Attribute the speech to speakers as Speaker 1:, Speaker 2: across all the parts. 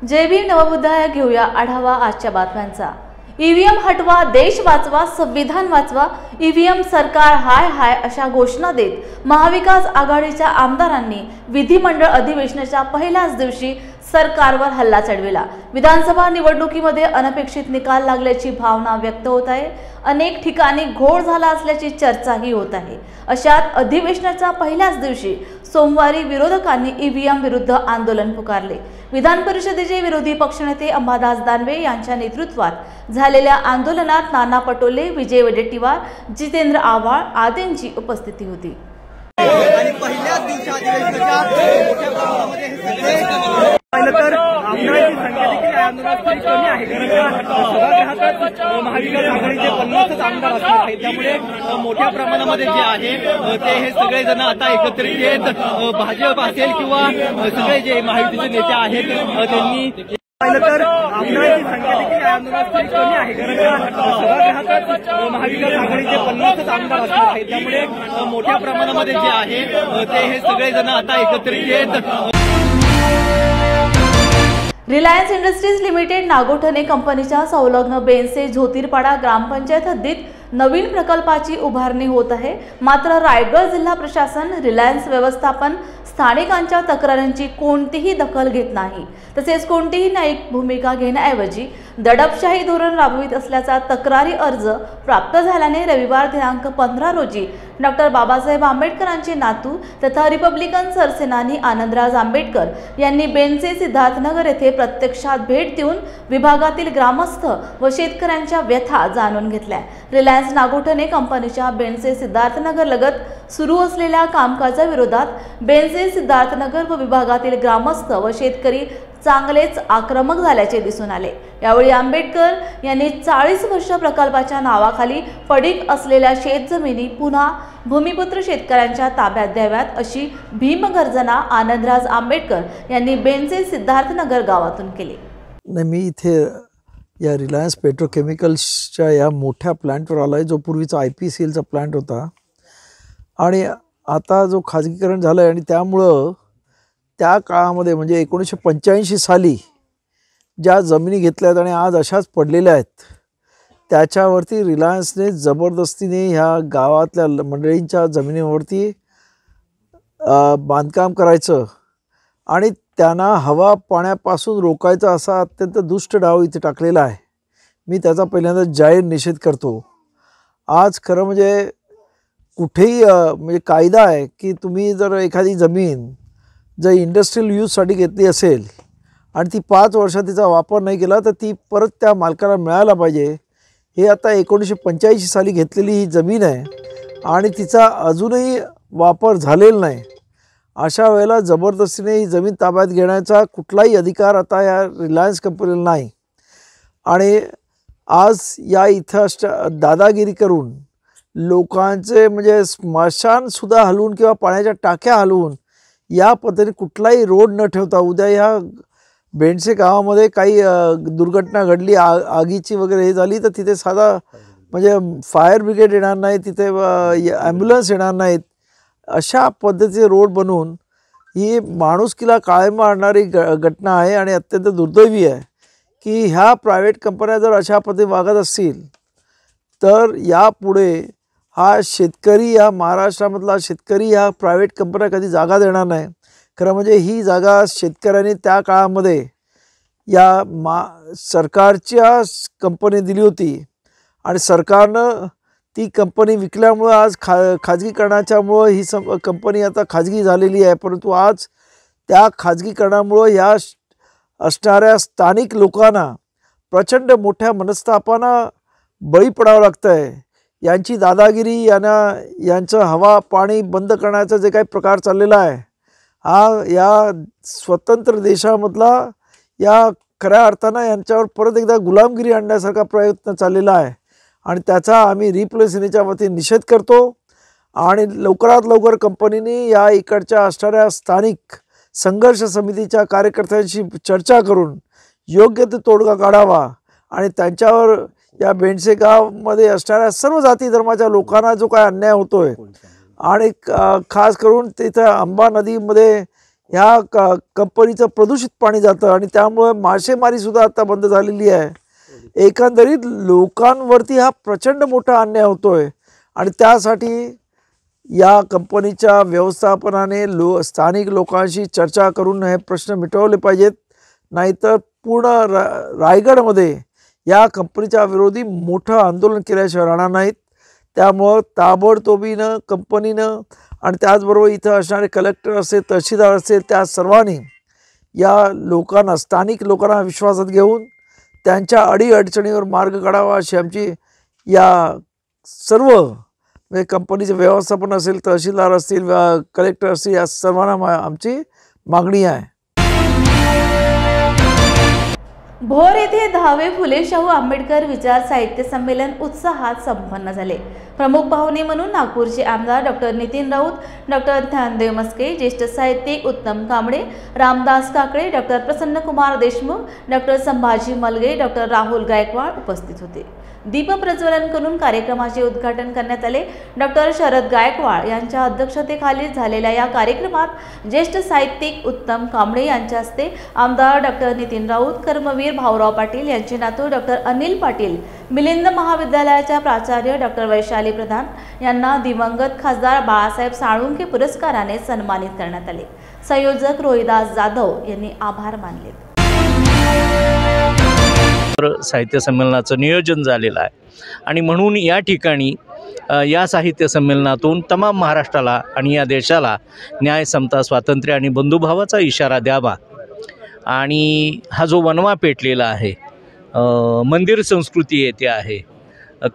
Speaker 1: जय भीम नवबुद्धाया घेऊया आढावा आजच्या बातम्यांचा। ईव्हीएम हटवा, देश वाचवा, संविधान वाचवा, ईव्हीएम सरकार हाय हाय अशा घोषणा देत महाविकास आघाडीच्या आमदारांनी विधिमंडळ अधिवेशनाच्या पहिल्याच दिवशी सरकारवर हल्ला चढविला। विधानसभा निवडणुकीमध्ये अनपेक्षित निकाल लागल्याची भावना व्यक्त होत आहे। अनेक ठिकाणी घोळ झाला असल्याची चर्चाही होत आहे। अशात अधिवेशनाच्या पहिल्याच दिवशी सोमवारी विरोधकांनी ईव्हीएम विरुद्ध आंदोलन पुकारले। विधान परिषदेचे विरोधी पक्षनेते अंबादास दानवे यांच्या नेतृत्वात झालेल्या आंदोलनात नाना पटोले, विजय वडेट्टीवार, जितेंद्र आव्हाड आदींची उपस्थिती होती।
Speaker 2: आणि पहिल्याच दिवशी अधिवेशनाच्या मोठ्या प्रमाणामध्ये हे सगळे पाहिलं तर आमदारांची संख्या देखील आंदोलनात कमी आहे, कारण सभागृहातच महाविकास आघाडीचे 50च आमदार असणार आहेत। त्यामुळे मोठ्या प्रमाणामध्ये जे आहे ते हे सगळे जण आता एकत्रित येत भाजप असेल किंवा सगळे जे महायुतीचे नेते आहेत त्यांनी पाहिलं तर आमदारांची संख्या देखील आंदोलनात कमी आहे, कारण सभागृहातच महाविकास आघाडीचे 50च आमदार असणार आहेत। त्यामुळे मोठ्या प्रमाणामध्ये जे आहे ते हे सगळे जण आता एकत्रित येत
Speaker 1: रिलायन्स इंडस्ट्रीज लिमिटेड नागोठणे कंपनीच्या संलग्न बेनसे ज्योतिरपाडा ग्रामपंचायत हद्दीत नवीन प्रकल्पाची उभारणी होत आहे। मात्र रायगड जिल्हा प्रशासन, रिलायन्स व्यवस्थापन स्थानिकांच्या तक्रारींची कोणतीही दखल घेत नाही, तसेच कोणतीही न्यायिक भूमिका घेण्याऐवजी दडपशाही धोरण राबवित असल्याचा तक्रारी अर्ज प्राप्त झाल्याने रविवार दिनांक 15 रोजी डॉक्टर बाबासाहेब आंबेडकरांचे नातू तथा रिपब्लिकन सरसेनानी आनंदराज आंबेडकर यांनी बेनसे सिद्धार्थनगर येथे प्रत्यक्षात भेट देऊन विभागातील ग्रामस्थ व शेतकऱ्यांच्या व्यथा जाणून घेतल्या। रिलायन्स नागोठणे कंपनीच्या बेनसे सिद्धार्थनगर लगत सुरू असलेल्या कामकाजाविरोधात बेनसे सिद्धार्थनगर व विभागातील ग्रामस्थ व शेतकरी चांगलेच आक्रमक झाल्याचे दिसून आले। यावेळी आंबेडकर यांनी 40 वर्ष प्रकल्पाच्या नावाखाली पडीक असलेल्या शेतजमिनी पुन्हा भूमिपुत्र शेतकऱ्यांच्या ताब्यात द्याव्यात अशी भीमगर्जना आनंदराज आंबेडकर यांनी बेनसे सिद्धार्थनगर गावातून केली।
Speaker 3: मी इथे या रिलायन्स पेट्रोकेमिकल्सच्या या मोठ्या प्लांटवर आलाय, जो पूर्वीचा IPCLचा प्लांट होता आणि आता जो खाजगीकरण झालं आणि त्यामुळं त्या काळामध्ये म्हणजे 1985 साली ज्या जमिनी घेतल्यात आणि आज अशाच पडलेल्या आहेत, त्याच्यावरती रिलायन्सने जबरदस्तीने ह्या गावातल्या मंडळींच्या जमिनीवरती बांधकाम करायचं आणि त्यांना हवा पाण्यापासून रोखायचा असा अत्यंत दुष्ट डाव इथे टाकलेला आहे। मी त्याचा पहिल्यांदा जाहीर निषेध करतो। आज खरं म्हणजे कुठेही म्हणजे कायदा आहे की तुम्ही जर एखादी जमीन जर इंडस्ट्रियल यूजसाठी घेतली असेल आणि ती 5 वर्षात तिचा वापर नाही केला तर ती परत त्या मालकाला मिळायला पाहिजे। हे आता 1985 साली घेतलेली ही जमीन आहे आणि तिचा अजूनही वापर झालेला नाही। अशा वेळेला जबरदस्तीने ही जमीन ताब्यात घेण्याचा कुठलाही अधिकार आता या रिलायन्स कंपनीला नाही आणि आज या इथं दादागिरी करून लोकांचे म्हणजे स्मशानसुद्धा हलवून किंवा पाण्याच्या टाक्या हलवून या पद्धतीने कुठलाही रोड न ठेवता उद्या ह्या बेनसे गावामध्ये काही दुर्घटना घडली, आगीची वगैरे हे झाली तर तिथे साधा म्हणजे फायर ब्रिगेड येणार नाही, तिथे ॲम्ब्युलन्स येणार नाहीत। अशा पद्धतीचे रोड बनवून ही माणुसकीला काळिमा आणणारी घटना आहे आणि अत्यंत दुर्दैवी आहे की ह्या प्रायव्हेट कंपन्या जर अशा पद्धतीने वागत असतील तर यापुढे हा शेतकरी, या महाराष्ट्रामधला शेतकरी ह्या प्रायव्हेट कंपन्या कधी जागा देणार नाही। खरं म्हणजे ही जागा शेतकऱ्यांनी त्या काळामध्ये या सरकारच्या कंपनी दिली होती आणि सरकारनं ती कंपनी विकल्यामुळं आज खाजगीकरणाच्यामुळं ही कंपनी आता खाजगी झालेली आहे। परंतु आज त्या खाजगीकरणामुळं या असणाऱ्या स्थानिक लोकांना प्रचंड मोठ्या मनस्तापांना बळी पडावं लागतं आहे। यांची दादागिरी, यांचं हवा पाणी बंद करण्याचा जे काही प्रकार चाललेला आहे हा या स्वतंत्र देशामधला या खऱ्या अर्थानं यांच्यावर परत एकदा गुलामगिरी आणण्यासारखा प्रयत्न चाललेला आहे आणि त्याचा आम्ही रिप्लेसनेच्या वतीने निषेध करतो आणि लवकरात लवकर कंपनीने या इकडच्या असणाऱ्या स्थानिक संघर्ष समितीच्या कार्यकर्त्यांशी चर्चा करून योग्य ते तोडगा काढावा आणि त्यांच्यावर या बेनसे गावामध्ये असणाऱ्या सर्व जाती धर्माच्या लोकांना जो काय अन्याय होतोय आणि खास करून तिथं अंबा नदीमध्ये ह्या कंपनीचं प्रदूषित पाणी जातं आणि त्यामुळे मासेमारीसुद्धा आता बंद झालेली आहे. एकंदरीत लोकांवरती हा प्रचंड मोठा अन्याय होतोय आणि त्यासाठी या कंपनीच्या व्यवस्थापनाने स्थानिक लोकांशी चर्चा करून हे प्रश्न मिटवले पाहिजेत. नाहीतर पूर्ण रायगडमध्ये या कंपनीच्या विरोधी मोठं आंदोलन केल्याशिवाय राहणार नाहीत. त्यामुळं ताबडतोबीनं कंपनीनं आणि त्याचबरोबर इथं असणारे कलेक्टर असेल, तहसीलदार असेल, त्या सर्वांनी या लोकांना, स्थानिक लोकांना विश्वासात घेऊन त्यांच्या अडीअडचणीवर मार्ग काढावा अशी आमची या सर्व म्हणजे कंपनीचे व्यवस्थापन असेल, तहसीलदार असतील, कलेक्टर असतील, या सर्वांना आमची मागणी आहे.
Speaker 1: भोर येथे 10वे फुले शाहू आंबेडकर विचार साहित्य संमेलन उत्साहात संपन्न झाले. प्रमुख पाहुणे म्हणून नागपूरचे आमदार डॉक्टर नितीन राऊत, डॉक्टर ज्ञानदेव मस्के, ज्येष्ठ साहित्यिक उत्तम Kamble, Ramdas Kakade, doctor Prasannakumar Deshmukh, doctor Sambhaji मलगे, doctor Rahul Gaikwad उपस्थित होते. दीप प्रज्वलन करून कार्यक्रमाचे उद्घाटन करण्यात आले. डॉक्टर शरद गायकवाड यांच्या अध्यक्षतेखाली झालेल्या या कार्यक्रमात ज्येष्ठ साहित्यिक उत्तम कांबळे यांच्या हस्ते आमदार डॉक्टर नितीन राऊत, कर्मवीर भाऊराव पाटील यांचे नातू डॉक्टर अनिल पाटील, मिलिंद महाविद्यालयाच्या प्राचार्य डॉक्टर वैशाली प्रधान यांना दिवंगत खासदार बाळासाहेब साळुंखे पुरस्काराने सन्मानित करण्यात आले. संयोजक रोहिदास जाधव यांनी आभार मानले.
Speaker 4: साहित्य संमेलनाचं नियोजन झालेलं आहे आणि म्हणून या ठिकाणी या साहित्य संमेलनातून तमाम महाराष्ट्राला आणि या देशाला न्याय, समता, स्वातंत्र्य आणि बंधुभावाचा इशारा द्यावा. आणि हा जो वणवा पेटलेला आहे, मंदिर संस्कृती येथे आहे,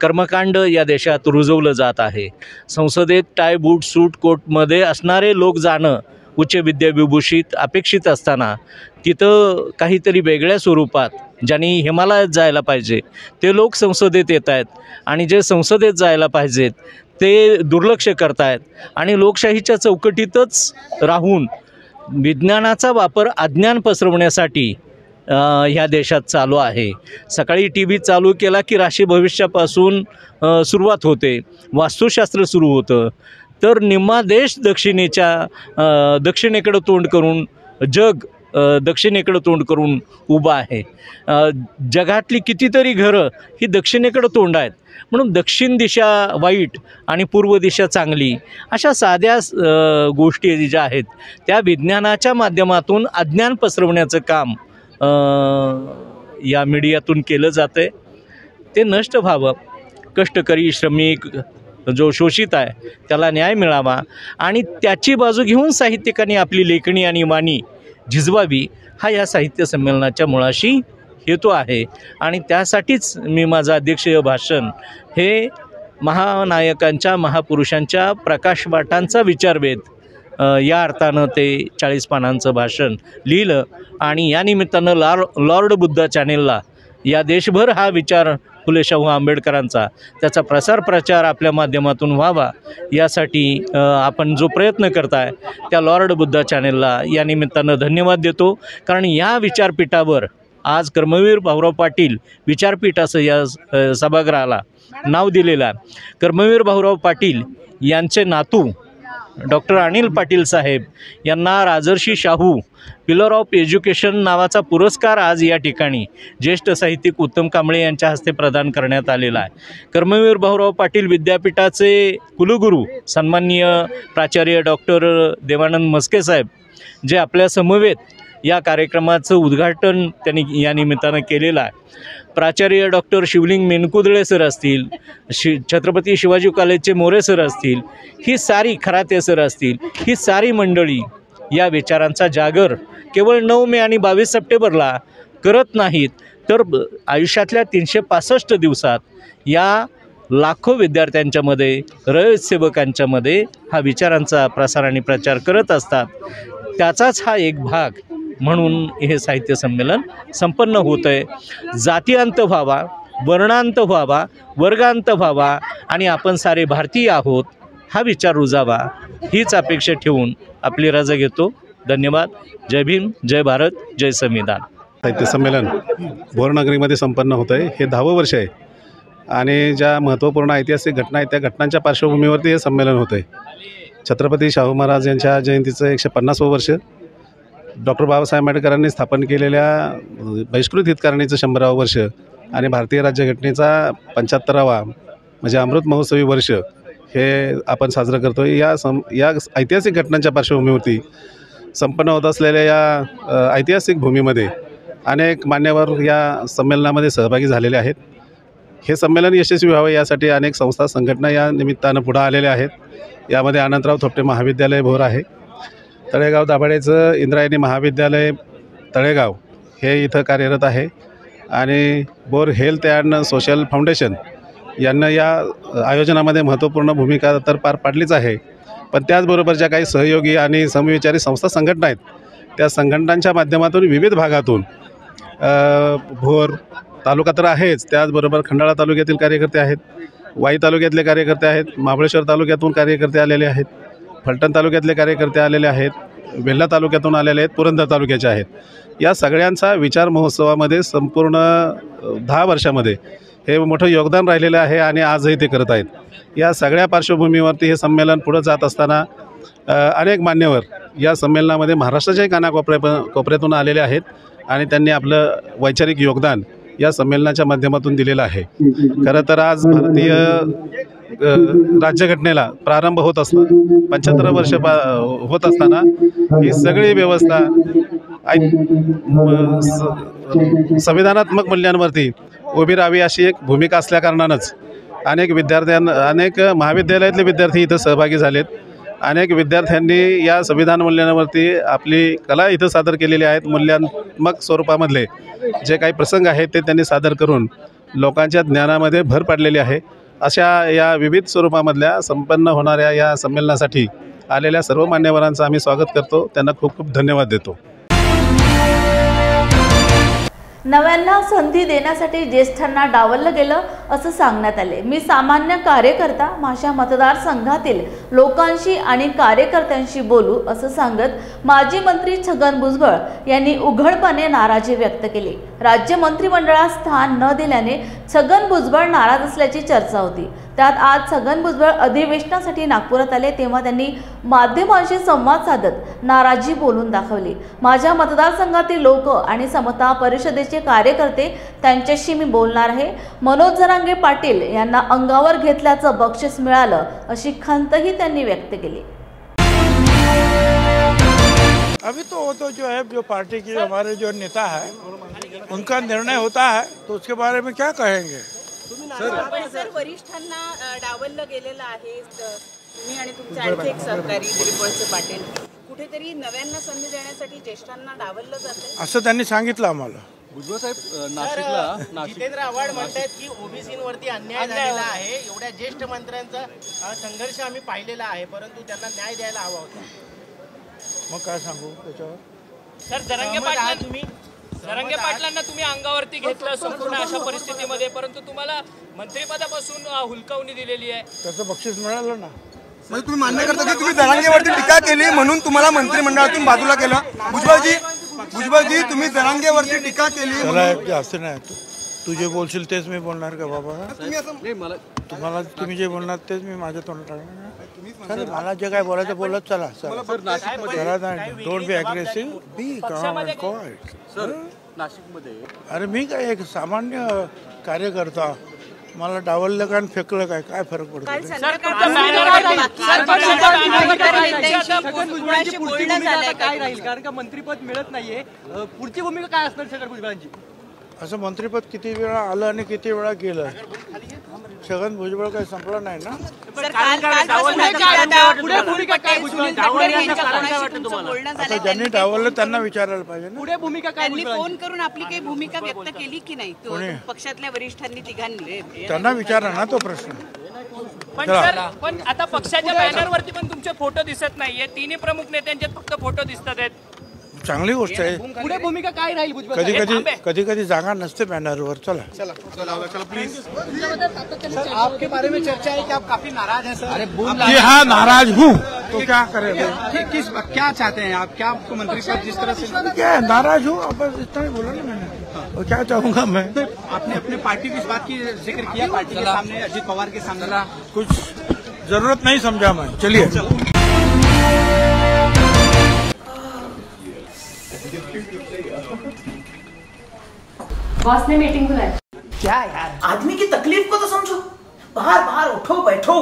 Speaker 4: कर्मकांड या देशात रुजवलं जात आहे. संसदेत टाय, बूट, सूट, कोटमध्ये असणारे लोक जाणं उच्च विद्याविभूषित अपेक्षित असताना तिथं काहीतरी वेगळ्या स्वरूपात ज्यांनी हिमालयात जायला पाहिजे ते लोक संसदेत येत आहेत आणि जे संसदेत जायला पाहिजेत ते दुर्लक्ष करत आहेत आणि लोकशाहीच्या चौकटीतच राहून विज्ञानाचा वापर अज्ञान पसरवण्यासाठी ह्या देशात चालू आहे. सकाळी टी व्ही चालू केला की राशी भविष्यापासून सुरुवात होते, वास्तुशास्त्र सुरू होतं, तर निम्मा देश दक्षिणेकडं तोंड करून, जग दक्षिणेकडं तोंड करून उभं आहे. जगातली कितीतरी घरं ही दक्षिणेकडं तोंड आहेत. म्हणून दक्षिण दिशा वाईट आणि पूर्व दिशा चांगली अशा साध्या गोष्टी ज्या आहेत त्या विज्ञानाच्या माध्यमातून अज्ञान पसरवण्याचं काम या मीडियातून केलं जातं आहे. ते नष्ट व्हावं. कष्टकरी, श्रमिक, जो शोषित आहे त्याला न्याय मिळावा आणि त्याची बाजू घेऊन साहित्यिकांनी आपली लेखणी आणि वाणी झिजवावी, हा या साहित्य संमेलनाच्या मुळाशी हेतू आहे. आणि त्यासाठीच मी माझं अध्यक्षीय भाषण हे महानायकांच्या, महापुरुषांच्या प्रकाशवाटांचा विचारवेध या अर्थानं ते 40 पानांचं भाषण लिहिलं. आणि या निमित्तानं लॉर्ड बुद्धा चॅनेलला या देशभर हा विचार फुले शाहू आंबेडकरांचा त्याचा प्रचार आपल्या माध्यमातून व्हावा यासाठी आपण जो प्रयत्न करताय त्या लॉर्ड बुद्धा चॅनेलला या निमित्तानं धन्यवाद देतो. कारण या विचारपीठावर आज कर्मवीर भाऊराव पाटील विचारपीठ असं या सभागृहाला नाव दिलेलं आहे. कर्मवीर भाऊराव पाटील यांचे नातू डॉक्टर अनिल पाटील साहेब यांना Rajarshi Shahu pillar of education नावाचा पुरस्कार आज या ठिकाणी ज्येष्ठ साहित्यिक उत्तम कांबळे यांच्या हस्ते प्रदान करण्यात आलेला आहे. कर्मवीर भाऊराव पाटील विद्यापीठाचे कुलगुरू सन्माननीय प्राचार्य डॉक्टर देवानंद मस्के साहेब जे आपल्या समवेत या कार्यक्रमाचं उद्घाटन त्यांनी या निमित्तानं केलेलं आहे. प्राचार्य डॉक्टर शिवलिंग मेनकुदळे सर असतील, छत्रपती शिवाजी कॉलेजचे मोरे सर असतील, ही सारी खराते सर असतील, ही सारी मंडळी या विचारांचा जागर केवळ 9 मे आणि 22 सप्टेंबरला करत नाहीत तर आयुष्यातल्या 365 दिवसात या लाखो विद्यार्थ्यांच्यामध्ये, रयतसेवकांच्यामध्ये हा विचारांचा प्रसार आणि प्रचार करत असतात. त्याचाच हा एक भाग म्हणून हे साहित्य संमेलन संपन्न होतं आहे. जातीअंत व्हावा, वर्णांत व्हावा, वर्गांत व्हावा आणि आपण सारे भारतीय आहोत हा विचार रुजावा हीच अपेक्षा ठेवून आपली रजा घेतो. धन्यवाद. जय भीम, जय भारत, जय संविधान.
Speaker 5: साहित्य संमेलन भोरनगरीमध्ये संपन्न होतं आहे. हे 10वं वर्ष आहे आणि ज्या महत्त्वपूर्ण ऐतिहासिक घटना आहेत त्या घटनांच्या पार्श्वभूमीवरती हे संमेलन होतं आहे. छत्रपती शाहू महाराज यांच्या जयंतीचं 150वं वर्ष डॉक्टर बाबासाहेब आंबेडकरांनी स्थापन केलेल्या बहिष्कृत हितकारणीचं 100वे वर्ष आणि भारतीय राज्यघटनेचा 75वा म्हणजे अमृत महोत्सवी वर्ष हे आपण साजरं करतो. या ऐतिहासिक घटनांच्या पार्श्वभूमीवरती संपन्न होत असलेल्या या ऐतिहासिक भूमीमध्ये अनेक मान्यवर या संमेलनामध्ये सहभागी झालेले आहेत. हे संमेलन यशस्वी व्हावे यासाठी अनेक संस्था संघटना या निमित्तानं पुढे आलेल्या आहेत. यामध्ये अनंतराव थोपटे महाविद्यालय भोर आहे, तळेगाव दाभाडेचं इंद्रायणी महाविद्यालय तळेगाव हे इथं कार्यरत आहे आणि bore health and social foundation यांना या आयोजनामध्ये महत्त्वपूर्ण भूमिका तर पार पाडलीच आहे, पण त्याचबरोबर ज्या काही सहयोगी आणि समविचारी संस्था संघटना आहेत त्या संघटनांच्या माध्यमातून विविध भागातून भोर तालुका तर आहेच, त्याचबरोबर खंडाळा तालुक्यातील कार्यकर्ते आहेत, वाई तालुक्यातले कार्यकर्ते आहेत, महाबळेश्वर तालुक्यातून कार्यकर्ते आलेले आहेत, फलटण तालुक्यातले कार्यकर्ते आलेले आहेत, वेल्हा तालुक्यातून आलेले आहेत, पुरंदर तालुक्याचे आहेत. या सगळ्यांचा विचार महोत्सवामध्ये संपूर्ण 10 वर्षामध्ये हे मोठं योगदान राहिलेलं आहे आणि आजही ते करत आहेत. या सगळ्या पार्श्वभूमीवरती हे संमेलन पुढं जात असताना अनेक मान्यवर या संमेलनामध्ये महाराष्ट्राच्याही कोपऱ्यातून आलेले आहेत आणि त्यांनी आपलं वैचारिक योगदान या संमेलनाच्या माध्यमातून दिलेलं आहे. खरं तर आज भारतीय राज्यघटनेला प्रारंभ होत असताना 75 वर्ष होत असताना ही सगळी व्यवस्था संविधानात्मक मूल्यांवरती उभी राहावी अशी एक भूमिका असल्याकारणानंच अनेक महाविद्यालयातले विद्यार्थी इथं सहभागी झालेत. अनेक विद्यार्थ्यांनी या संविधान मूल्यांवरती आपली कला इथं सादर केलेली आहेत. मूल्यांत्मक स्वरूपामधले जे काही प्रसंग आहेत ते त्यांनी सादर करून लोकांच्या ज्ञानामध्ये भर पाडलेली आहे. अशा या विविध स्वरूपामधल्या संपन्न होणाऱ्या या संमेलनासाठी आलेल्या सर्व मान्यवरांचं आम्ही स्वागत करतो. त्यांना खूप खूप धन्यवाद देतो.
Speaker 1: नव्यांना संधी देण्यासाठी ज्येष्ठांना डावललं गेलं असं सांगण्यात आले. मी सामान्य कार्यकर्ता माझ्या मतदारसंघातील लोकांशी आणि कार्यकर्त्यांशी बोलू असं सांगत माजी मंत्री छगन भुजबळ यांनी उघडपणे नाराजी व्यक्त केली. राज्य मंत्रिमंडळात स्थान न दिल्याने छगन भुजबळ नाराज असल्याची चर्चा होती. त्यात आज छगन भुजबळ अधिवेशनासाठी नागपुरात आले तेव्हा त्यांनी माध्यमांशी संवाद साधत नाराजी बोलून दाखवली. माझ्या मतदारसंघातील लोक आणि समता परिषदेचे कार्यकर्ते त्यांच्याशी मी बोलणार आहे. मनोज जरांगे पाटील यांना अंगावर घेतल्याचं बक्षीस मिळालं अशी खंतही त्यांनी व्यक्त केली.
Speaker 6: अभी तो वो तो जो है जो पार्टी की हमारे जो नेता है उनका निर्णय होता है तो उसके बारे में क्या कहेंगे.
Speaker 7: सर वरिष्ठांना डावललं गेलेलं आहे. तुम्ही आणि तुमचे आणखी एक सहकारी दिलीप वळसे पाटील कुठेतरी नव्यांना संधी देण्यासाठी ज्येष्ठांना डावललं जातंय
Speaker 6: असं त्यांनी सांगितलं आम्हाला.
Speaker 2: भुजबळ साहेब नाशिकला जितेंद्र आव्हाड म्हणतात की ओबीसींवरती अन्याय झालेला आहे. एवढ्या ज्येष्ठ मंत्र्यांचा संघर्ष आम्ही पाहिलेला आहे, परंतु त्यांना न्याय द्यायला हवा होता.
Speaker 6: मग काय सांगू त्याच्यावर.
Speaker 8: सर जरांगे पाटलांना तुम्ही अंगावरती घेतलं संपूर्ण अशा परिस्थितीमध्ये, परंतु तुम्हाला मंत्रिपदापासून हुलकावणी दिलेली आहे.
Speaker 6: त्याचं बक्षीस मिळालं ना.
Speaker 9: म्हणजे तुम्ही मान्य करता की तुम्ही जरांगेवरती टीका केली म्हणून तुम्हाला मंत्रिमंडळातून बाजूला केलं. भुजबळजी तुम्ही जरांगेवरती टीका केली.
Speaker 6: असं नाही, तू जे बोलशील तेच मी बोलणार का बाबा. तुम्ही जे बोलणार तेच मी माझ्या तोंडात टाकणार. मला जे काय बोलायचं बोलत चला. डोंट बी अग्रेसिव्ह, बी काम अँड क्वाइट. अरे मी काय एक सामान्य कार्यकर्ता, मला डावललं काय फेकलं काय काय फरक पडतो.
Speaker 2: काय राहील कारण का मंत्रिपद मिळत नाहीये, पुढची भूमिका काय असणार छगन भुजबळांची.
Speaker 6: असं मंत्रिपद किती वेळा आलं आणि किती वेळा गेलं. छगन भुजबळ काही संपलं नाही ना. आता ज्यांनी डावललं त्यांना विचारायला पाहिजे ना.
Speaker 7: पुढे भूमिका काय. फोन करून आपली काही भूमिका व्यक्त केली की नाही पक्षातल्या वरिष्ठांनी तिघांनी.
Speaker 6: त्यांना विचारा ना तो प्रश्न.
Speaker 8: पण आता पक्षाच्या बॅनरवरती पण तुमचे फोटो दिसत नाहीये. तिन्ही प्रमुख नेत्यांचे फक्त फोटो दिसतात आहेत.
Speaker 6: चांगली गोष्ट आहे.
Speaker 2: पुढे भूमिका काय राहील.
Speaker 6: कधी कधी जागा नसते बॅनरवर. चला
Speaker 2: प्लीज. आपके बारे में चर्चा है कि आप काफी नाराज हैं सर. अरे
Speaker 6: जी हाँ, नाराज हूँ तो क्या करें.
Speaker 2: क्या चाहते हैं आप, क्या आपको मंत्री पद जिस तरह से.
Speaker 6: क्या नाराज हूँ, अब बस इतना ही बोला ना मैंने. और क्या चाहूँगा मैं.
Speaker 2: आपने अपने पार्टी की इस बात की जिक्र किया पार्टी के सामने, अजित पवार के सामने.
Speaker 6: कुछ जरूरत नहीं समझा मैं. चलिए.
Speaker 10: बॉस ने मीटिंग बुलाई।
Speaker 11: क्या यार, आदमी की तकलीफ को तो समझो। बाहर बाहर उठो बैठो।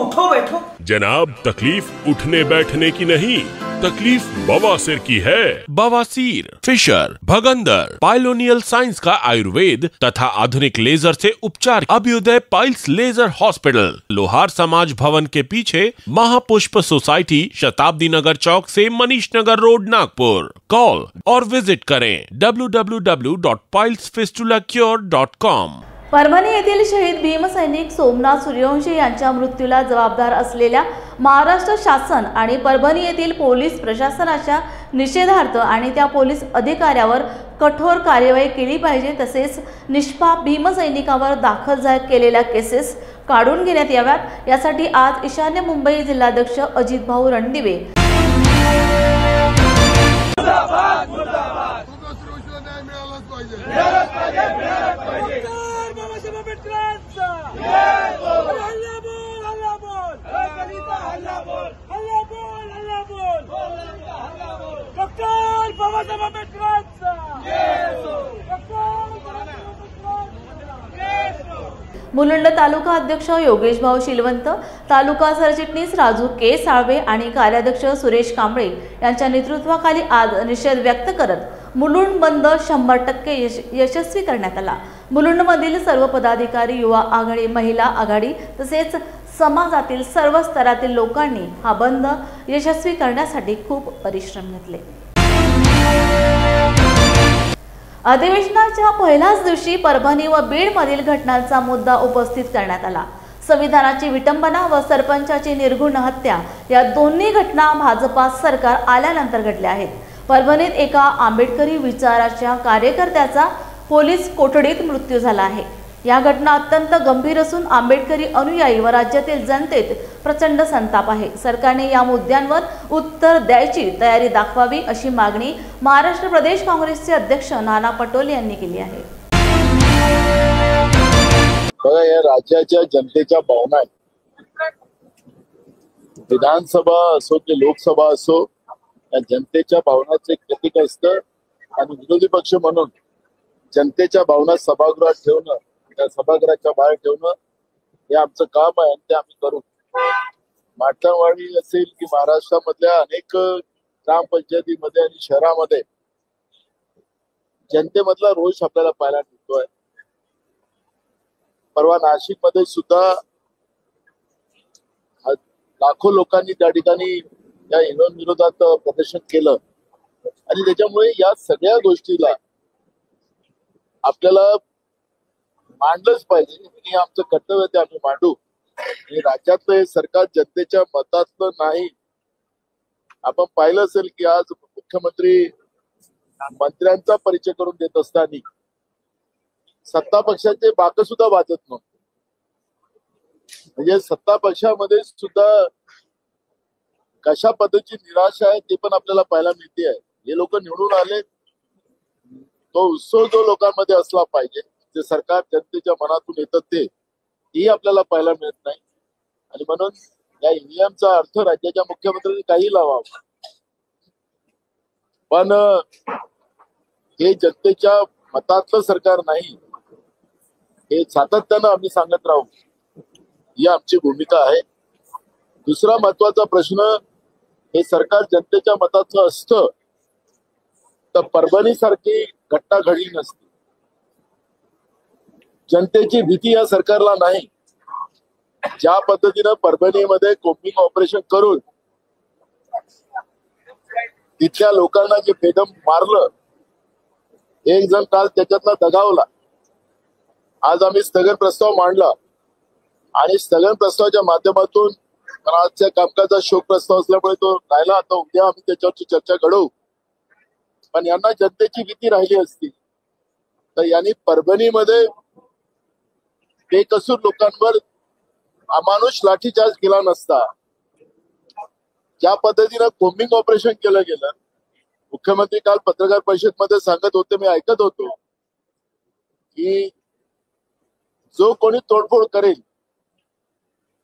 Speaker 12: जनाब, तकलीफ उठने बैठने की नहीं, तकलीफ बवासीर की है। बवासीर, फिशर, भगंदर, पाइलोनियल साइंस का आयुर्वेद तथा आधुनिक लेजर से उपचार। अभ्युदय पाइल्स लेजर हॉस्पिटल, लोहार समाज भवन के पीछे, महापुष्प सोसाइटी, शताब्दी नगर चौक से मनीष नगर रोड, नागपुर। कॉल और विजिट करें www.pilesfistulacure.com।
Speaker 1: परभणी येथील शहीद भीमसैनिक सोमनाथ सूर्यवंशी यांच्या मृत्यूला जबाबदार असलेल्या महाराष्ट्र शासन आणि परभणी येथील पोलीस प्रशासनाच्या निषेधार्थ आणि त्या पोलीस अधिकाऱ्यावर कठोर कार्यवाही केली पाहिजे, तसेच निष्पाप भीमसैनिकावर दाखल केलेल्या केसेस काढून घेण्यात याव्यात, यासाठी आज ईशान्य मुंबई जिल्हाध्यक्ष अजित भाऊ रणदिवे मुलुंड तालुका अध्यक्ष योगेश भाऊ शिलवंत, तालुका सरचिटणीस राजू के साळवे आणि कार्याध्यक्ष सुरेश कांबळे यांच्या नेतृत्वाखाली आज निषेध व्यक्त करत मुलुंड बंद 100% यशस्वी करण्यात आला। मुलुंडमधील सर्व पदाधिकारी, युवा आघाडी, महिला आघाडी तसेच समाजातील सर्व स्तरातील लोकांनी हा बंद यशस्वी करण्यासाठी खूप परिश्रम घेतले। अधिवेशनाच्या पहिल्याच दिवशी परभणी व बीड मधील घटनांचा मुद्दा उपस्थित करण्यात आला। संविधानाची विटंबना व सरपंचाची निर्घृण हत्या या दोन्ही घटना भाजपा सरकार आल्यानंतर घडल्या आहेत। परभणीत एका आंबेडकरी विचाराच्या कार्यकर्त्याचा पोलीस कोठडीत मृत्यू झाला आहे। या घटना अत्यंत गंभीर असून आंबेडकरी अनुयायी व राज्यातील जनतेत प्रचंड संताप आहे। सरकारने या मुद्द्यांवर उत्तर द्यायची तयारी दाखवावी अशी मागणी महाराष्ट्र प्रदेश काँग्रेसचे अध्यक्ष नाना पटोले यांनी केली आहे।
Speaker 13: बघा, या राज्याच्या जनतेच्या भावना आहेत। विधानसभा असो की लोकसभा असो, या जनतेच्या भावनाचे प्रतीक असतं आणि विरोधी पक्ष म्हणून जनतेच्या भावना सभागृहात ठेवणं, त्या सभागृहाच्या बाहेर ठेवणं हे आमचं काम आहे आणि ते आम्ही करू। माटणवाडी असेल की महाराष्ट्रामधल्या अनेक ग्रामपंचायतीमध्ये आणि शहरामध्ये जनतेमधला रोष आपल्याला पाहायला मिळतोय। परवा नाशिक मध्ये सुद्धा लाखो लोकांनी त्या ठिकाणी या इव्हेंट विरोधात प्रदर्शन केलं आणि त्याच्यामुळे या सगळ्या गोष्टीला आपल्याला मांडलंच पाहिजे। हे आमचं कर्तव्य ते आम्ही मांडू। आणि राज्यातलं हे सरकार जनतेच्या मतातलं नाही। आपण पाहिलं असेल की आज मुख्यमंत्री मंत्र्यांचा परिचय करून देत असताना सत्ता पक्षाचे बाक सुद्धा वाजत नव्हते। म्हणजे सत्ता पक्षामध्ये सुद्धा कशा पद्धतीची निराशा आहे ते पण आपल्याला पाहायला मिळते आहे। हे लोक निवडून आले, तो उत्सव जो लोकांमध्ये असला पाहिजे, ते सरकार जनतेच्या मनातून येतं तेही आपल्याला पाहायला मिळत नाही। आणि म्हणून या ईव्हीएमचा अर्थ राज्याच्या मुख्यमंत्र्यांनी काही लावावा, पण हे जनतेच्या मतातलं सरकार नाही, हे सातत्यानं आम्ही सांगत राहू, ही आमची भूमिका आहे। दुसरा महत्वाचा प्रश्न, हे सरकार जनतेच्या मताचं असतं तर परभणी सारखी घटना घडली नसती। जनतेची भीती या सरकारला नाही। ज्या पद्धतीनं परभणीमध्ये कोम्बिंग ऑपरेशन करून तिथल्या लोकांना जे बेदम मारलं, एक जण काल त्याच्यातला दगावला। आज आम्ही स्थगन प्रस्ताव मांडला आणि स्थगन प्रस्तावाच्या माध्यमातून आजच्या कामकाजाचा शोक प्रस्ताव असल्यामुळे तो राहिला। आता उद्या आम्ही त्याच्यावरची चर्चा घडवू, पण यांना जनतेची भीती राहिली असती तर यांनी परभणीमध्ये बेकसूर लोकांवर अमानुष लाठीचार्ज केला नसता। ज्या पद्धतीनं कोम्बिंग ऑपरेशन केलं गेलं, मुख्यमंत्री काल पत्रकार परिषदेमध्ये सांगत होते, मी ऐकत होतो की जो कोणी तोडफोड करेल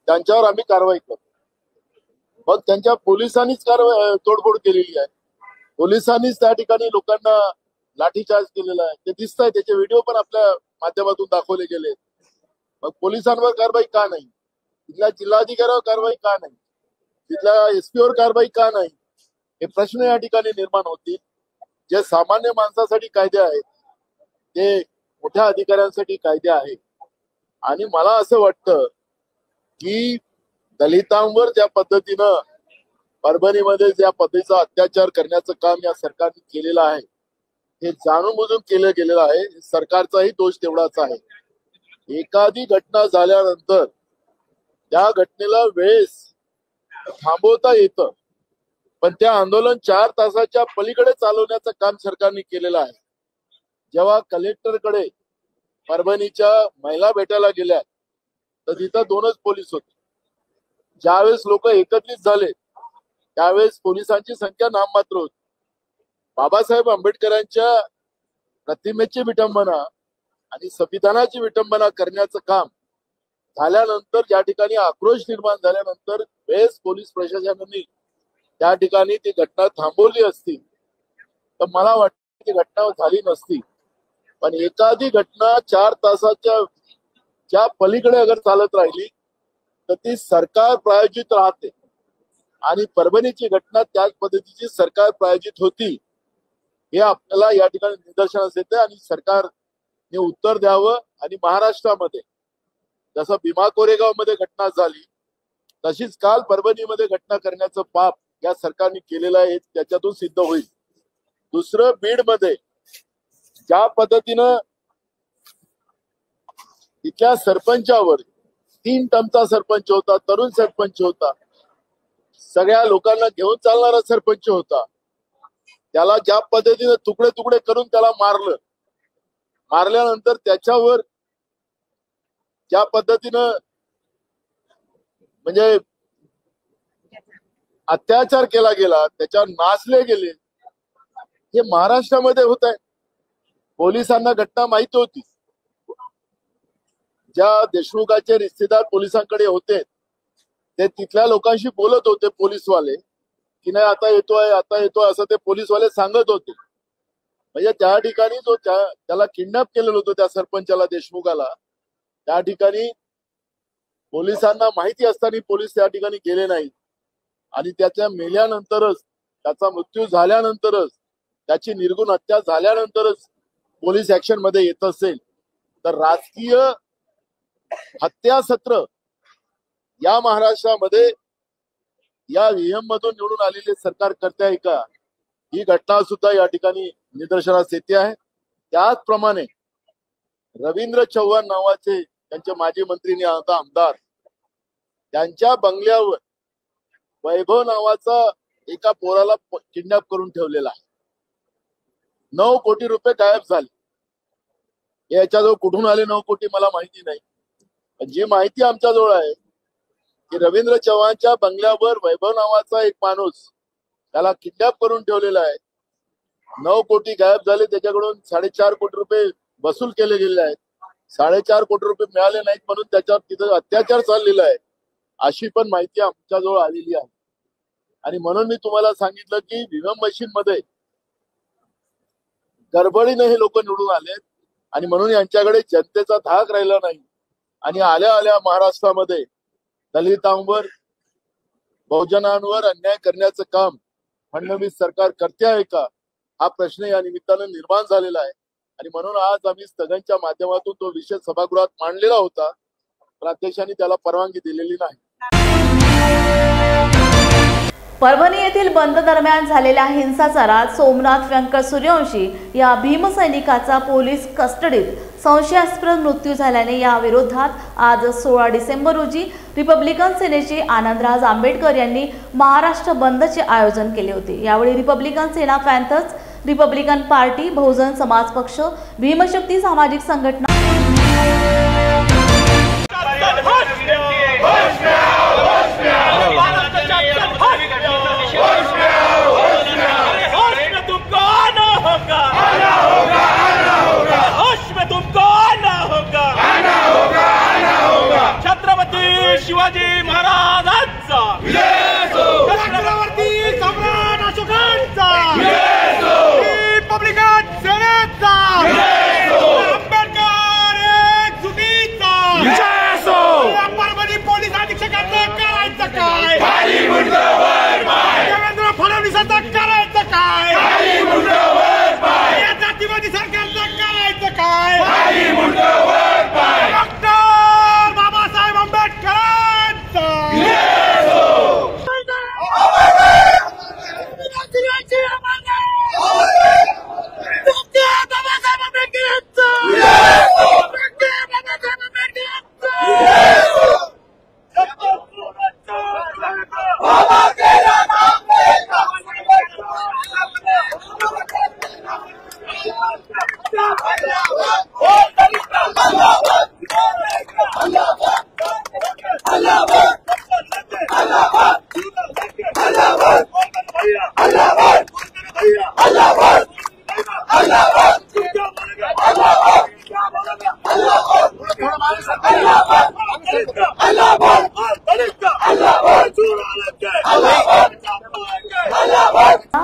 Speaker 13: त्यांच्यावर आम्ही कारवाई करू। मग त्यांच्या पोलिसांनीच तोडफोड केलेली आहे, पोलिसांनीच त्या ठिकाणी लोकांना लाठीचार्ज केलेला आहे ते दिसत आहे, त्याचे व्हिडिओ पण आपल्या माध्यमातून दाखवले गेले. मग पोलिसांवर कारवाई का नाही, तिथल्या जिल्हाधिकाऱ्यावर कारवाई का नाही, तिथल्या एसपीवर कारवाई का नाही, हे प्रश्न या ठिकाणी निर्माण होतील. जे सामान्य माणसासाठी कायदे आहेत ते मोठ्या अधिकाऱ्यांसाठी कायदे आहेत. आणि मला असं वाटतं की दलितांवर ज्या पद्धतीनं परभणीमध्ये ज्या पद्धतीचा अत्याचार करण्याचं काम या सरकारने केलेलं आहे हे जाणून बुजून केलं गेलेलं आहे. सरकारचाही दोष तेवढाच आहे. एखादी घटना झाल्यानंतर त्या घटनेला वेळेस थांबवता येतं, पण त्या आंदोलन 4 तासाच्या पलीकडे चालवण्याचं काम सरकारने केलेलं आहे. जेव्हा कलेक्टरकडे परभणीच्या महिला भेटायला गेल्या तर तिथं 2च पोलीस होते. ज्यावेळेस लोक एकत्रित झाले त्यावेळेस पोलिसांची संख्या नाममात्र होती. बाबासाहेब आंबेडकरांच्या प्रतिमेची विटंबना आणि संविधानाची विटंबना करण्याचं काम झाल्यानंतर या ठिकाणी आक्रोश निर्माण झाल्यानंतर वेळेस पोलीस प्रशासनाने त्या ठिकाणी ती घटना थांबवली असती तर मला वाटतं ती घटना झाली नसती. पण एखादी घटना 4 तासाच्या ज्या पलीकडे अगर चालत राहिली तर ती सरकार प्रायोजित राहते. आणि परभणीची घटना त्याच पद्धतीची सरकार प्रायोजित होती हे आपल्याला या ठिकाणी निदर्शनास येते. आणि सरकारने उत्तर द्यावं. आणि महाराष्ट्रामध्ये जसं भीमा कोरेगाव मध्ये घटना झाली तशीच काल परभणीमध्ये घटना करण्याचं पाप या सरकारने केलेलं आहे त्याच्यातून सिद्ध होईल. दुसरं, बीडमध्ये ज्या पद्धतीनं तिथल्या सरपंचावर 3 टर्मचा सरपंच होता, तरुण सरपंच होता, सगळ्या लोकांना घेऊन चालणारा सरपंच होता, त्याला ज्या पद्धतीने तुकडे तुकडे करून त्याला मारल्यानंतर त्याच्यावर ज्या पद्धतीनं म्हणजे अत्याचार केला गेला, त्याच्यावर नाचले गेले, हे महाराष्ट्रामध्ये होत आहे. पोलिसांना घटना माहिती होती. ज्या देशमुखाचे रिश्तेदार पोलिसांकडे होते ते तिथल्या लोकांशी बोलत होते पोलीसवाले की नाही आता येतोय असं ते पोलीसवाले सांगत होते. म्हणजे त्या ठिकाणी जो त्याला किडनॅप केलेलं होतं त्या सरपंचाला, देशमुखाला, त्या ठिकाणी पोलिसांना माहिती असताना पोलीस त्या ठिकाणी गेले नाही. आणि त्याच्या मेल्यानंतरच, त्याचा मृत्यू झाल्यानंतरच, त्याची निर्गुण हत्या झाल्यानंतरच पोलीस ऍक्शन मध्ये येत असेल तर राजकीय हत्या सत्र या महाराष्ट्रामध्ये या ईव्हीएम मधून निवडून आलेले सरकार करते आहे का, ही घटना सुद्धा या ठिकाणी निदर्शनास येते आहे. त्याचप्रमाणे रवींद्र चव्हाण नावाचे त्यांचे माजी मंत्री आता आमदार, त्यांच्या बंगल्यावर वैभव नावाचा एका पोराला किडनॅप करून ठेवलेला आहे. 9 कोटी रुपये गायब झाले. याच्याजवळ कुठून आले 9 कोटी मला माहिती नाही. जी माहिती आमच्याजवळ आहे की रवींद्र चव्हाणच्या बंगल्यावर वैभव नावाचा एक माणूस त्याला किडनॅप करून ठेवलेला आहे. 9 कोटी गायब झाले. त्याच्याकडून 4.5 कोटी रुपये वसूल केले गेले आहेत. 4.5 कोटी रुपये मिळाले नाहीत म्हणून त्याच्यावर तिथं अत्याचार चाललेला आहे, अशी पण माहिती आमच्याजवळ आलेली आहे. आणि म्हणून मी तुम्हाला सांगितलं की ईव्हीएम मशीन मध्ये गडबडीने हे लोक निवडून आले आणि म्हणून यांच्याकडे जनतेचा धाक राहिला नाही. आणि आल्या महाराष्ट्रामध्ये दलितांवर, बहुजनांवर अन्याय करण्याचं काम फडणवीस सरकार करते आहे का, हा प्रश्न या निमित्तानं निर्माण झालेला आहे. आणि म्हणून आज आम्ही स्थगनच्या माध्यमातून तो विषय सभागृहात मांडलेला होता, पण अध्यक्षांनी त्याला परवानगी दिलेली नाही.
Speaker 1: परभणी येथील बंद दरम्यान झालेल्या हिंसाचारात सोमनाथ व्यंकट सूर्यवंशी या भीमसैनिकाचा पोलीस कस्टडीत संशयास्पद मृत्यू झाल्याने या विरोधात आज 16 डिसेंबर रोजी रिपब्लिकन सेनेचे आनंदराज आंबेडकर यांनी महाराष्ट्र बंदचे आयोजन केले होते. यावेळी Republican Sena Panthers, Republican Party, Bahujan Samaj Paksh, Bhimshakti Samajik Sanghatana
Speaker 8: Chhatrapati Shivaji महाराजांचा, छत्रपती सम्राट अशोकांचा, Republican Sena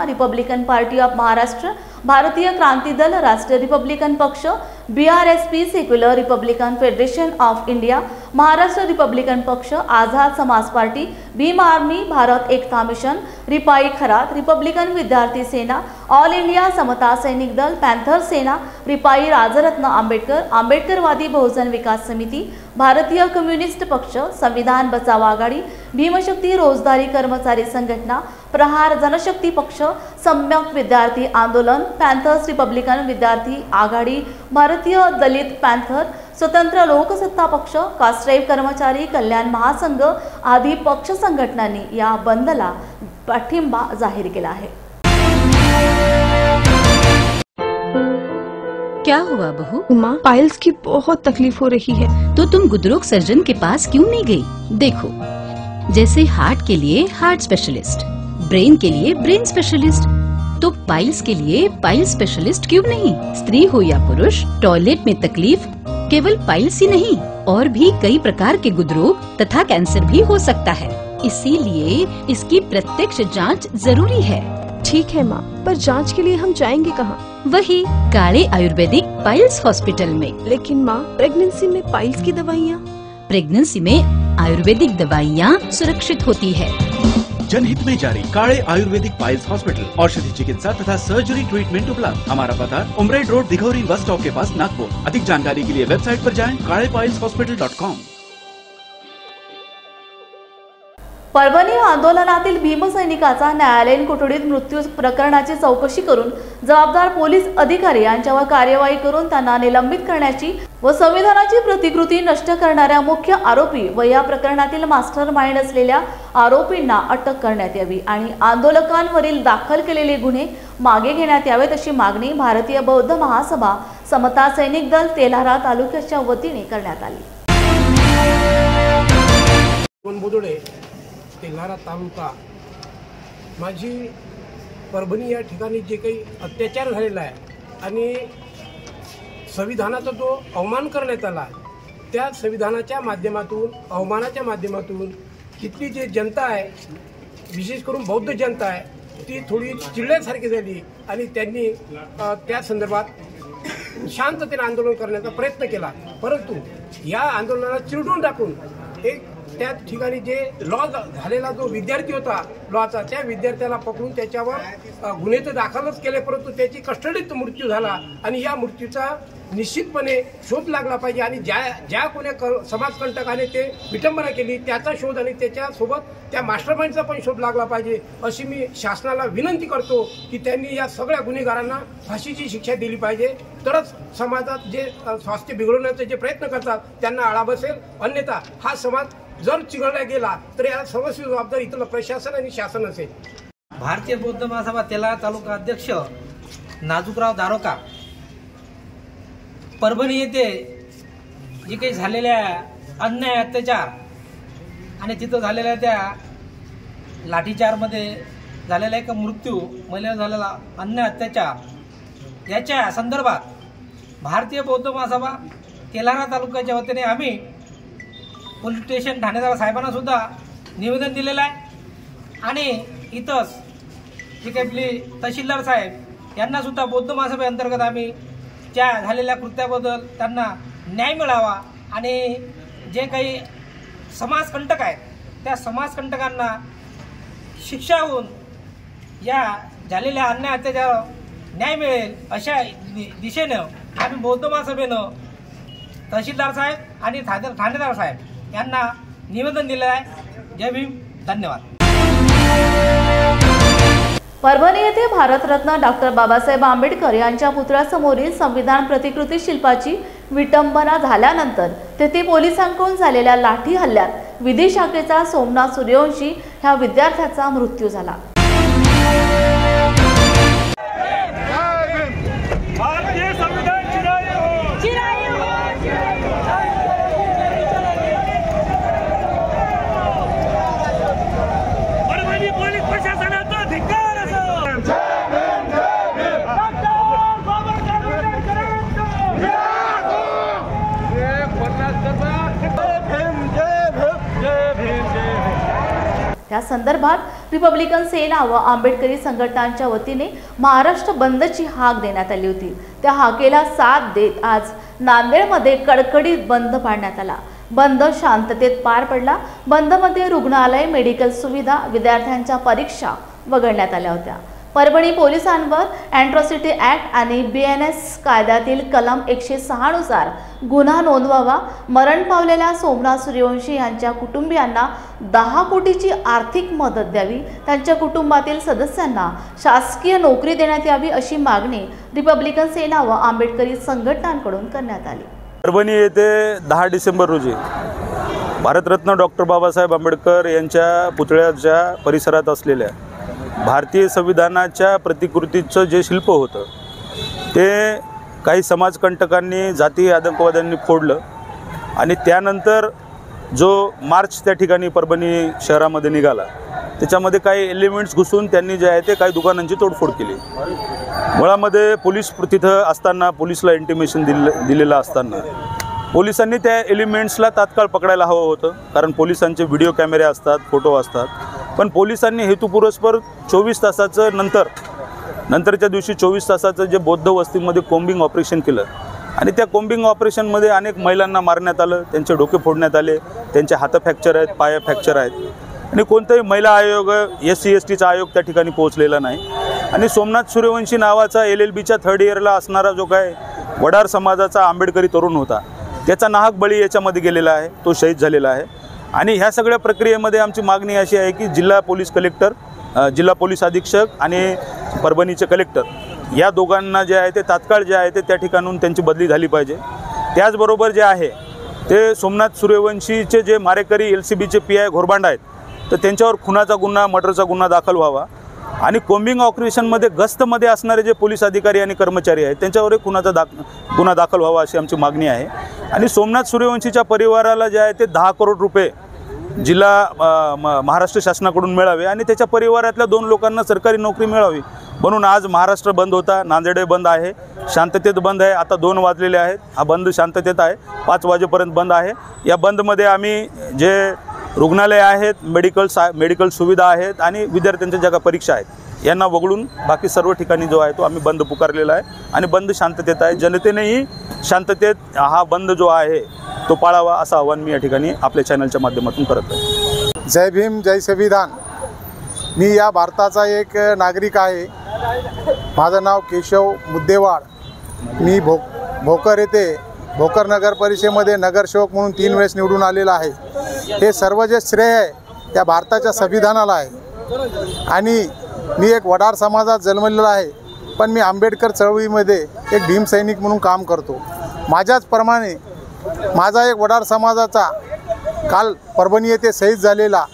Speaker 1: Republican Party of Maharashtra, Bharatiya Kranti Dal, Rashtriya Republican Paksh, BRSP, Secular Republican Federation of India, Maharashtra Republican Paksh, Azad Samaj Party, Bhim Army, Bharat Ekta Mission, Ripai Kharat, Republican Vidyarthi Sena, All India Samata Sainik Dal, Panther Sena, Ripai Rajratna Ambedkar, Ambedkarwadi Bahujan विकास समिती, भारतीय कम्युनिस्ट पक्ष, संविधान बचाव आघाडी, भीमशक्ती रोजगारी कर्मचारी संघटना, प्रहार जनशक्ती पक्ष, सम्यक विद्यार्थी आंदोलन, पॅन्थर्स रिपब्लिकन विद्यार्थी आघाडी, भारतीय दलित पॅन्थर, स्वतंत्र लोकसत्ता पक्ष, कास्ट्रेव कर्मचारी कल्याण महासंघ आदी पक्ष संघटनांनी या बंदला पाठिंबा जाहीर केला आहे।
Speaker 10: क्या हुआ बहू?
Speaker 14: माँ, पाइल्स की बहुत तकलीफ हो रही है।
Speaker 10: तो तुम गुदरोग सर्जन के पास क्यों नहीं गई? देखो, जैसे हार्ट के लिए हार्ट स्पेशलिस्ट, ब्रेन के लिए ब्रेन स्पेशलिस्ट, तो पाइल्स के लिए पाइल स्पेशलिस्ट क्यों नहीं? स्त्री हो या पुरुष, टॉयलेट में तकलीफ केवल पाइल्स ही नहीं, और भी कई प्रकार के गुदरोग तथा कैंसर भी हो सकता है। इसीलिए इसकी प्रत्यक्ष जांच जरूरी है।
Speaker 14: ठीक है माँ, पर जांच के लिए हम जाएंगे कहाँ?
Speaker 10: वही काले आयुर्वेदिक पाइल्स हॉस्पिटल में।
Speaker 14: लेकिन माँ, प्रेगनेंसी में पाइल्स की दवाइयाँ?
Speaker 10: प्रेगनेंसी में आयुर्वेदिक दवाइयाँ सुरक्षित होती है।
Speaker 15: जनहित में जारी काले आयुर्वेदिक पाइल्स हॉस्पिटल, औषधि चिकित्सा तथा सर्जरी ट्रीटमेंट उपलब्ध। हमारा पता उमरेड रोड, दिघौरी बस स्टॉप के पास, नागपुर। अधिक जानकारी के लिए वेबसाइट पर जाएं kalepailshospital.com।
Speaker 1: परभणी आंदोलनातील भीमसैनिकाचा न्यायालयीन कोठडीत मृत्यू प्रकरणाची चौकशी करून जबाबदार पोलीस अधिकारी यांच्यावर कार्यवाही करून त्यांना निलंबित करण्याची व संविधानाची प्रतिकृती नष्ट करणाऱ्या मुख्य आरोपी व या प्रकरणातील मास्टर माइंड असलेल्या आरोपींना अटक करण्यात यावी आणि आंदोलकांवरील दाखल केलेले गुन्हे मागे घेण्यात यावेत अशी मागणी भारतीय बौद्ध महासभा समता सैनिक दल तेल्हारा तालुक्याच्या वतीने करण्यात आली।
Speaker 16: तेल्हारा तालुका माझी परभणी या ठिकाणी जे काही अत्याचार झालेला आहे आणि संविधानाचा जो अवमान करण्यात आला त्या संविधानाच्या माध्यमातून, अवमानाच्या माध्यमातून तिथली जी जनता आहे, विशेष करून बौद्ध जनता आहे, ती थोडी चिडल्यासारखी झाली आणि त्यांनी त्या संदर्भात शांततेने आंदोलन करण्याचा प्रयत्न केला। परंतु या आंदोलनाला चिरडून टाकून एक त्या ठिकाणी जे लॉ झालेला जो विद्यार्थी होता लॉचा, त्या विद्यार्थ्याला पकडून त्याच्यावर गुन्हे तर दाखलच केले, परंतु त्याची कस्टडीत मृत्यू झाला आणि या मृत्यूचा निश्चितपणे शोध लागला पाहिजे आणि ज्या कोणी समाजकंटकाने ते विटंबना केली त्याचा शोध आणि त्याच्यासोबत त्या मास्टरमाइंडचा पण शोध लागला पाहिजे अशी मी शासनाला विनंती करतो की त्यांनी या सगळ्या गुन्हेगारांना फाशीची शिक्षा दिली पाहिजे, तरच समाजात जे स्वास्थ्य बिघडवण्याचे जे प्रयत्न करतात त्यांना आळा बसेल। अन्यथा हा समाज जर चिघळला गेला तर या सर्वस्वी जबाबदार इथलं प्रशासन आणि शासन असेल।
Speaker 17: भारतीय बौद्ध महासभा तेल्हारा तालुका अध्यक्ष नाजूकराव दारोका, परभणी येथे जे काही झालेल्या अन्याय अत्याचार आणि तिथं झालेल्या त्या लाठीचारमध्ये झालेला एक मृत्यू, महिलेवर झालेला अन्याय अत्याचार याच्या संदर्भात भारतीय बौद्ध महासभा तेल्हारा तालुक्याच्या वतीने आम्ही पोलीस स्टेशन ठाणेदार साहेबांना सुद्धा निवेदन दिलेलं आहे आणि इथंच जे काही आपले तहसीलदार साहेब यांना सुद्धा बौद्ध महासभेअंतर्गत आम्ही त्या झालेल्या कृत्याबद्दल त्यांना न्याय मिळावा आणि जे काही समाजकंटक आहेत त्या समाजकंटकांना शिक्षा होऊन या झालेल्या अन्याय अत्याचार न्याय मिळेल अशा दिशेनं आम्ही बौद्ध महासभेनं तहसीलदार साहेब आणि ठाणेदार साहेब यांना निवेदन दिलं आहे। जय भीम, धन्यवाद।
Speaker 1: परभणी येथे भारतरत्न डॉक्टर बाबासाहेब आंबेडकर यांच्या पुतळ्यासमोरील संविधान प्रतिकृती शिल्पाची विटंबना झाल्यानंतर तेथे पोलिसांकडून झालेल्या लाठी हल्ल्यात विधी शाखेचा सोमनाथ सूर्यवंशी ह्या विद्यार्थ्याचा मृत्यू झाला।
Speaker 2: भारतीय संविधान
Speaker 1: त्या संदर्भात रिपब्लिकन सेना व आंबेडकरी संघटनांच्या वतीने महाराष्ट्र बंदची हाक देण्यात आली होती। त्या हाकेला साथ देत आज नांदेडमध्ये कडकडीत बंद पाडण्यात आला। बंद शांततेत पार पडला। बंदमध्ये रुग्णालय, मेडिकल सुविधा, विद्यार्थ्यांच्या परीक्षा वगळण्यात आल्या होत्या। परभणी पोलिसांवर अॅट्रॉसिटी ॲक्ट आणि BNS कायद्यातील कलम 106 नुसार गुन्हा नोंदवावा। मरण पावलेल्या सोमनाथ सूर्यवंशी यांच्या कुटुंबियांना 10 कोटीची आर्थिक मदत द्यावी। त्यांच्या कुटुंबातील सदस्यांना शासकीय नोकरी देण्यात यावी अशी मागणी रिपब्लिकन सेना व आंबेडकरी संघटनांकडून करण्यात आली।
Speaker 18: परभणी येथे 10 डिसेंबर रोजी भारतरत्न डॉक्टर बाबासाहेब आंबेडकर यांच्या पुतळ्याच्या परिसरात असलेल्या भारतीय संविधानाच्या प्रतिकृतीचं जे शिल्प होतं ते काही समाजकंटकांनी, जातीय आतंकवाद्यांनी फोडलं आणि त्यानंतर जो मार्च त्या ठिकाणी परभणी शहरामध्ये निघाला त्याच्यामध्ये काही एलिमेंट्स घुसून त्यांनी जे आहे ते काही दुकानांची तोडफोड केली। मुळामध्ये पोलीस तिथं असताना, पोलिसला इंटिमेशन दिलेलं असताना पोलिसांनी त्या एलिमेंट्सला तात्काळ पकडायला हवं होतं, कारण पोलिसांचे व्हिडिओ कॅमेरे असतात, फोटो असतात। पण पोलिसांनी हेतुपुरस्पर 24 तासाचं नंतरच्या दिवशी 24 तासाचं जे बौद्ध वस्तीमध्ये कोम्बिंग ऑपरेशन केलं आणि त्या कोम्बिंग ऑपरेशनमध्ये अनेक महिलांना मारण्यात आलं, त्यांचे डोके फोडण्यात आले, त्यांचे हात फ्रॅक्चर आहेत, पाय फ्रॅक्चर आहेत आणि कोणताही महिला आयोग, SC/STचा आयोग त्या ठिकाणी पोहोचलेला नाही। आणि सोमनाथ सूर्यवंशी नावाचा LLBच्या 3rd इयरला असणारा जो काय वडार समाजाचा आंबेडकरी तरुण होता त्याचा नाहक बळी याच्यामध्ये गेलेला आहे, तो शहीद झालेला आहे। आणि ह्या सगळ्या प्रक्रियेमध्ये आमची मागणी अशी आहे की जिल्हा पोलीस कलेक्टर, जिल्हा पोलीस अधीक्षक आणि परभणीचे कलेक्टर या दोघांना जे आहे ते तात्काळ जे आहे ते त्या ठिकाणून त्यांची बदली झाली पाहिजे। त्याचबरोबर जे आहे ते सोमनाथ सूर्यवंशीचे जे मारेकरी LCBचे PI घोरबांड आहेत तर त्यांच्यावर खुनाचा गुन्हा, मर्डरचा गुन्हा दाखल व्हावा आणि कोम्बिंग ऑपरेशनमध्ये गस्तमध्ये असणारे जे पोलीस अधिकारी आणि कर्मचारी आहेत त्यांच्यावरही खुनाचा गुन्हा दाखल व्हावा अशी आमची मागणी आहे। आणि सोमनाथ सूर्यवंशीच्या परिवाराला जे आहे ते 10 करोड रुपये जिल्हा महाराष्ट्र शासनाकडून मिळावे आणि त्याच्या परिवारातल्या 2 लोकांना सरकारी नोकरी मिळावी म्हणून आज महाराष्ट्र बंद होता। नांदेड बंद आहे, शांततेत बंद आहे। आता 2 वाजलेले आहेत, हा बंद शांततेत आहे, 5 वाजेपर्यंत बंद आहे। या बंदमध्ये आम्ही जे रुग्णालय आहेत, मेडिकल सुविधा आहेत आणि विद्यार्थ्यांच्या ज्या परीक्षा आहेत यांना वगळून बाकी सर्व ठिकाणी जो आहे तो आम्ही बंद पुकारलेला आहे आणि बंद शांततेत आहे। जनतेनेही शांततेत हा बंद जो आहे तो पाळावा असं आवाहन मी या ठिकाणी आपल्या चॅनलच्या माध्यमातून करत आहे।
Speaker 19: जय भीम, जय संविधान। मी या भारताचा एक नागरिक आहे। माझं नाव केशव मुद्देवाड। मी भोकर येथे भोकर नगर परिषदेमध्ये नगरसेवक म्हणून 3 वेळेस निवडून आलेला आहे। हे सर्व जे श्रेय आहे त्या भारताच्या संविधानाला आहे आणि मी एक वडार समाजात जन्मलेला आहे, पण मी आंबेडकर चळवळीमध्ये एक भीमसैनिक म्हणून काम करतो। माझ्याचप्रमाणे माझा एक वडार समाजाचा काल परभणी येथे शहीद झालेला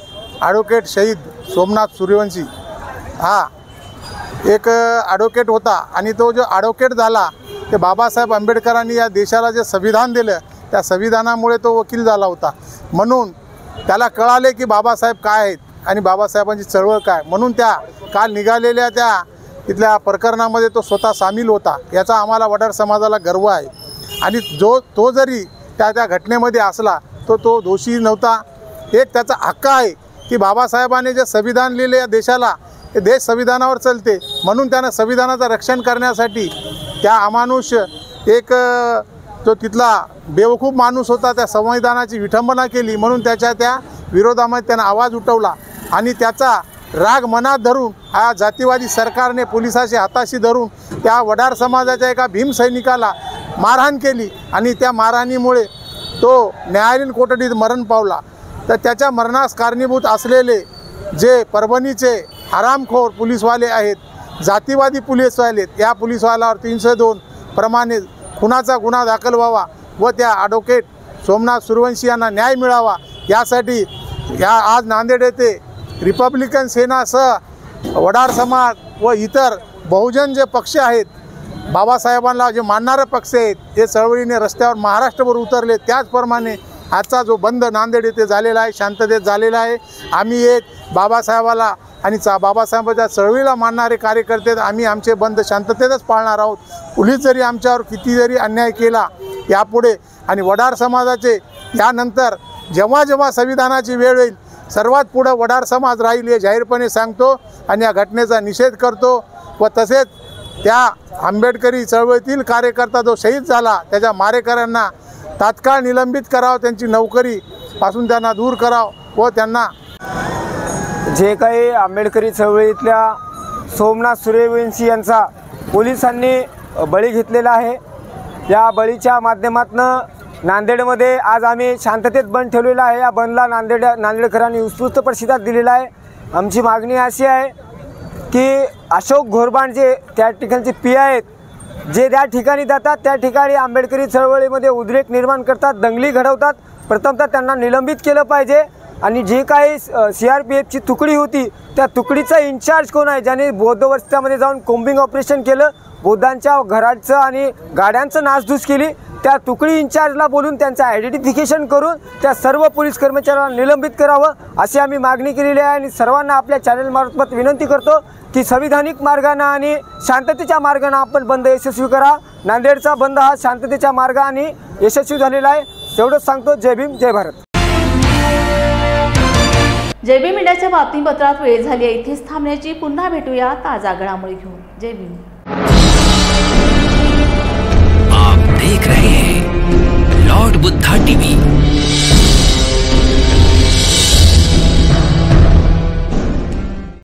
Speaker 19: ॲडव्होकेट शहीद सोमनाथ सूर्यवंशी हा एक ॲडव्होकेट होता आणि तो जो ॲडव्होकेट झाला ते बाबासाहेब आंबेडकरांनी या देशाला जे संविधान दिलं त्या संविधानामुळे तो वकील झाला होता। म्हणून त्याला कळाले की बाबासाहेब काय आहेत आणि बाबासाहेबांची चळवळ काय, म्हणून त्या काल निघालेल्या त्या तिथल्या प्रकरणामध्ये तो स्वतः सामील होता। याचा आम्हाला वडार समाजाला गर्व आहे आणि तो जरी त्या घटनेमध्ये असला तो दोषी नव्हता। एक त्याचा हक्क आहे की बाबासाहेबांनी जे संविधान लिहिले या देशाला, हे देश संविधानावर चालते म्हणून त्यानं संविधानाचं रक्षण करण्यासाठी त्या अमानुष एक जो तिथला बेवकूफ माणूस होता त्या संविधानाची विठंबना केली म्हणून त्या विरोधामध्ये त्यानं आवाज उठवला आणि त्याचा राग मनात धरून हा जातीवादी सरकारने पोलिसाशी हाताशी धरून त्या वडार समाजाच्या एका भीमसैनिकाला मारहाण केली आणि त्या मारहाणीमुळे तो न्यायालयीन कोठडीत मरण पावला। तर त्याच्या मरणास कारणीभूत असलेले जे परभणीचे हरामखोर पोलीसवाले आहेत, जातीवादी पोलीसवाले आहेत, या पोलीसवाल्यावर 302 प्रमाणे खुनाचा गुन्हा दाखल व्हावा व त्या ॲडव्होकेट सोमनाथ सूर्यवंशी यांना न्याय मिळावा यासाठी आज नांदेड येथे रिपब्लिकन सेनासह वडार समाज व इतर बहुजन जे पक्ष आहेत, बाबासाहेबांना जे मानणारे पक्ष आहेत, हे चळवळीने रस्त्यावर महाराष्ट्रभर उतरले। त्याचप्रमाणे आजचा जो बंद नांदेड येथे झालेला आहे शांततेत झालेला आहे। आम्ही एक बाबासाहेबाला आणि बाबासाहेबांच्या चळवळीला मानणारे कार्यकर्ते आम्ही आमचे बंद शांततेतच पाळणार आहोत। पोलीस जरी आमच्यावर किती जरी अन्याय केला यापुढे आणि वडार समाजाचे यानंतर जेव्हा जेव्हा संविधानाची वेळ येईल सर्वात पुढं वडार समाज राहील हे जाहीरपणे सांगतो आणि या घटनेचा निषेध करतो व तसेच त्या आंबेडकरी चळवळीतील कार्यकर्ता जो शहीद झाला त्याच्या मारेकऱ्यांना तात्काळ निलंबित करावं, त्यांची नोकरीपासून त्यांना दूर करावं व त्यांना
Speaker 20: जे काही आंबेडकरी चळवळीतल्या सोमनाथ सूर्यवंशी यांचा पोलिसांनी बळी घेतलेला आहे, या बळीच्या माध्यमातून नांदेडमध्ये आज आम्ही शांततेत बंद ठेवलेला आहे। या बंदला नांदेडकरांनी उत्स्फूर्त प्रतिसाद दिलेला आहे। आमची मागणी अशी आहे की अशोक घोरबाण जे त्या ठिकाणचे पी आहेत, जे त्या ठिकाणी जातात त्या ठिकाणी आंबेडकरी चळवळीमध्ये उद्रेक निर्माण करतात, दंगली घडवतात, प्रथमतः त्यांना निलंबित केलं पाहिजे। आणि जे काही CRPFची तुकडी होती त्या तुकडीचा इन्चार्ज कोण आहे, ज्याने बौद्ध वस्त्यामध्ये जाऊन कोम्बिंग ऑपरेशन केलं, बौद्धांच्या घराचं आणि गाड्यांचं नासधूस केली, त्या तुकडी इन्चार्जला बोलून त्यांचं आयडेंटिफिकेशन करून त्या सर्व पोलीस कर्मचाऱ्यांना निलंबित करावं अशी आम्ही मागणी केलेली आहे। आणि सर्वांना आपल्या चॅनलमार्फत विनंती करतो की संविधानिक मार्गाने आणि शांततेच्या मार्गाने आपण बंद यशस्वी करा। नांदेडचा बंद हा शांततेच्या मार्गाने यशस्वी झालेला आहे, एवढंच सांगतो। जय भीम, जय भारत।
Speaker 1: जय भीम मीडियाच्या बातमीपत्रात वेळ झाली आहे इथेच थांबण्याची। पुन्हा भेटूया ताजा घडामोडी घेऊन। जय भीम।
Speaker 21: आप देख रहे हैं लॉर्ड बुद्धा टीवी।